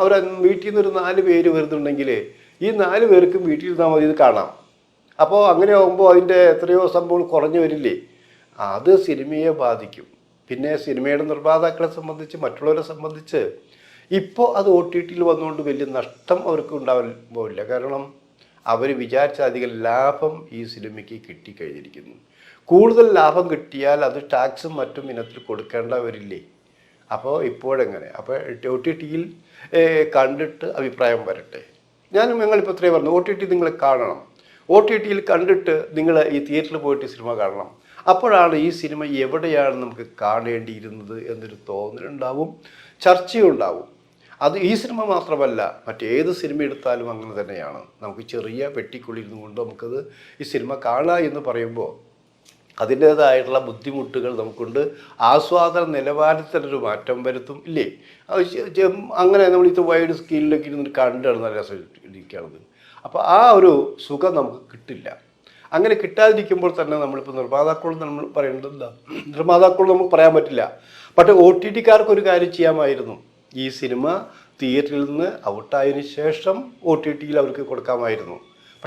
ഒരു വീട്ടിൽ നിന്ന് ഒരു 4 പേര് വരുന്നുണ്ടെങ്കിൽ ഈ 4 പേർക്കും വീട്ടിൽ ഇരുന്നാൽ മതി ഇത് കാണാം. അപ്പോൾ അങ്ങനെ ആകുമ്പോൾ അതിൻ്റെ എത്രയോ സംഭവം കുറഞ്ഞു വരില്ലേ? അത് സിനിമയെ ബാധിക്കും. പിന്നെ സിനിമയുടെ നിർമ്മാതാക്കളെ സംബന്ധിച്ച്, മറ്റുള്ളവരെ സംബന്ധിച്ച് ഇപ്പോൾ അത് OTTയിൽ വന്നുകൊണ്ട് വലിയ നഷ്ടം അവർക്ക് ഉണ്ടാവില്ല. കാരണം അവർ വിചാരിച്ച അധികം ലാഭം ഈ സിനിമയ്ക്ക് കിട്ടിക്കഴിഞ്ഞിരിക്കുന്നു. കൂടുതൽ ലാഭം കിട്ടിയാൽ അത് ടാക്സും മറ്റും ഇനത്തിൽ കൊടുക്കേണ്ടവരില്ലേ? അപ്പോൾ ഇപ്പോഴെങ്ങനെ? അപ്പോൾ OTTയിൽ കണ്ടിട്ട് അഭിപ്രായം വരട്ടെ. ഞങ്ങളിപ്പോൾ ഇത്രയും പറഞ്ഞു, OTT നിങ്ങൾ കാണണം. OTTയിൽ കണ്ടിട്ട് നിങ്ങൾ ഈ തിയേറ്ററിൽ പോയിട്ട് സിനിമ കാണണം. അപ്പോഴാണ് ഈ സിനിമ എവിടെയാണ് നമുക്ക് കാണേണ്ടിയിരുന്നത് എന്നൊരു തോന്നലുണ്ടാവും, ചർച്ചയുണ്ടാവും. അത് ഈ സിനിമ മാത്രമല്ല, മറ്റേത് സിനിമ എടുത്താലും അങ്ങനെ തന്നെയാണ്. നമുക്ക് ചെറിയ പെട്ടിക്കുള്ളിരുന്നു കൊണ്ട് നമുക്കത് ഈ സിനിമ കാണുക എന്ന് പറയുമ്പോൾ അതിൻ്റേതായിട്ടുള്ള ബുദ്ധിമുട്ടുകൾ നമുക്കുണ്ട്. ആസ്വാദന നിലവാരത്തിലൊരു മാറ്റം വരുത്തും ഇല്ലേ? അങ്ങനെ നമ്മൾ ഇത് വൈഡ് സ്ക്രീനിലേക്ക് ഇരുന്ന് കണ്ടാണ് നല്ല രസമായിരിക്കുകയാണത്. അപ്പോൾ ആ ഒരു സുഖം നമുക്ക് കിട്ടില്ല. അങ്ങനെ കിട്ടാതിരിക്കുമ്പോൾ തന്നെ നമ്മളിപ്പോൾ നിർമ്മാതാക്കളോട് നമ്മൾ പറയേണ്ടത് എന്താ? നിർമ്മാതാക്കളോട് നമുക്ക് പറയാൻ പറ്റില്ല. പക്ഷേ OTTക്കാർക്ക് ഒരു കാര്യം ചെയ്യാമായിരുന്നു. ഈ സിനിമ തിയേറ്ററിൽ നിന്ന് ഔട്ടായതിനു ശേഷം OTTയിൽ അവർക്ക് കൊടുക്കാമായിരുന്നു.